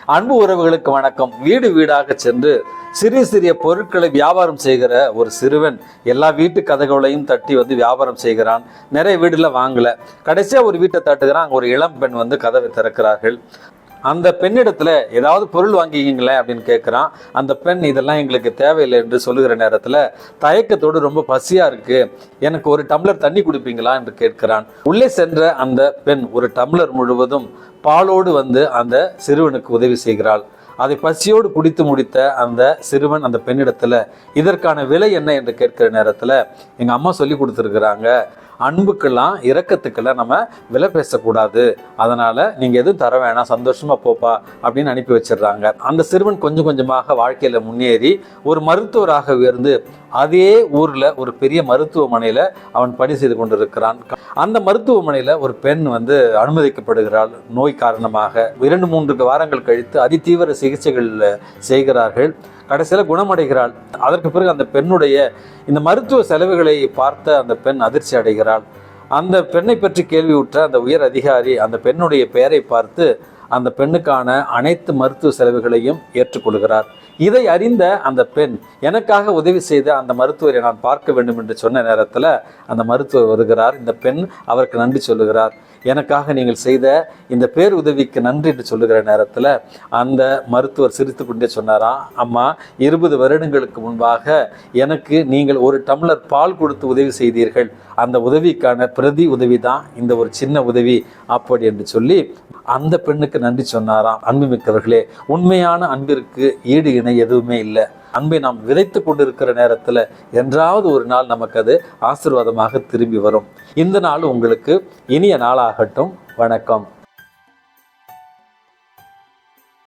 அன்பு உறவுகளுக்கு வணக்கம். வீடு வீடாக சென்று சிறிய சிறிய பொருட்களை வியாபாரம் செய்கிற ஒரு சிறுவன் எல்லா வீட்டு கதவுகளையும் தட்டி வந்து வியாபாரம் செய்கிறான். நிறைய வீடுல வாங்கல. கடைசியா ஒரு வீட்டை தட்டுகிறான். அங்கே ஒரு இளம் பெண் வந்து கதவை திறக்கிறார்கள். அந்த பெண்ணிடத்துல ஏதாவது பொருள் வாங்கிக்கிங்களேன் அப்படின்னு கேட்குறான். அந்த பெண் இதெல்லாம் எங்களுக்கு தேவையில்லை என்று சொல்லுகிற நேரத்தில் தயக்கத்தோடு ரொம்ப பசியா இருக்கு, எனக்கு ஒரு டம்ளர் தண்ணி குடிப்பீங்களா என்று கேட்கிறான். உள்ளே சென்ற அந்த பெண் ஒரு டம்ளர் முழுவதும் பாலோடு வந்து அந்த சிறுவனுக்கு உதவி செய்கிறாள். அதை பசியோடு குடித்து முடித்த அந்த சிறுவன் அந்த பெண்ணிடத்துல இதற்கான விலை என்ன என்று கேட்கிற நேரத்துல எங்க அம்மா சொல்லி கொடுத்துருக்குறாங்க, அன்புக்கெல்லாம் இரக்கத்துக்கெல்லாம் நம்ம விலை பேசக்கூடாது, அதனால நீங்க எதுவும் தர வேணாம், சந்தோஷமா போப்பா அப்படின்னு அனுப்பி வச்சிடுறாங்க. அந்த சிறுவன் கொஞ்சம் கொஞ்சமாக வாழ்க்கையில முன்னேறி ஒரு மருத்துவராக உயர்ந்து அதே ஊர்ல ஒரு பெரிய மருத்துவமனையில அவன் பணி செய்து கொண்டிருக்கிறான். அந்த மருத்துவமனையில ஒரு பெண் வந்து அனுமதிக்கப்படுகிறாள். நோய் காரணமாக 2-3 வாரங்கள் கழித்து அதிதீவிர சிகிச்சைகள் செய்கிறார்கள். கடைசியில் குணமடைகிறாள். அதற்கு பிறகு அந்த பெண்ணுடைய இந்த மருத்துவ செலவுகளை பார்த்த அந்த பெண் அதிர்ச்சி அடைகிறாள். அந்த பெண்ணை பற்றி கேள்வியுற்ற அந்த உயர் அதிகாரி அந்த பெண்ணுடைய பெயரை பார்த்து அந்த பெண்ணுக்கான அனைத்து மருத்துவ செலவுகளையும் ஏற்றுக்கொள்கிறார். இதை அறிந்த அந்த பெண் எனக்காக உதவி செய்த அந்த மருத்துவரை நான் பார்க்க வேண்டும் என்று சொன்ன நேரத்தில் அந்த மருத்துவர் வருகிறார். இந்த பெண் அவருக்கு நன்றி சொல்லுகிறார். எனக்காக நீங்கள் செய்த இந்த பேர் உதவிக்கு நன்றி என்று சொல்லுகிற நேரத்தில் அந்த மருத்துவர் சிரித்து கொண்டே சொன்னாராம், அம்மா 20 வருடங்களுக்கு முன்பாக எனக்கு நீங்கள் ஒரு டம்ளர் பால் கொடுத்து உதவி செய்தீர்கள், அந்த உதவிக்கான பிரதி உதவி தான் இந்த ஒரு சின்ன உதவி அப்படி என்று சொல்லி அந்த பெண்ணுக்கு நன்றி சொன்னாராம். அன்புமிக்கவர்களே, உண்மையான அன்பிற்கு ஈடு இணை எதுவுமே இல்லை. அன்பை நாம் விதைத்து கொண்டிருக்கிற நேரத்தில் என்றாவது ஒரு நாள் நமக்கு அது ஆசீர்வாதமாக திரும்பி வரும். இந்த நாள் உங்களுக்கு இனிய நாளாகட்டும். வணக்கம்.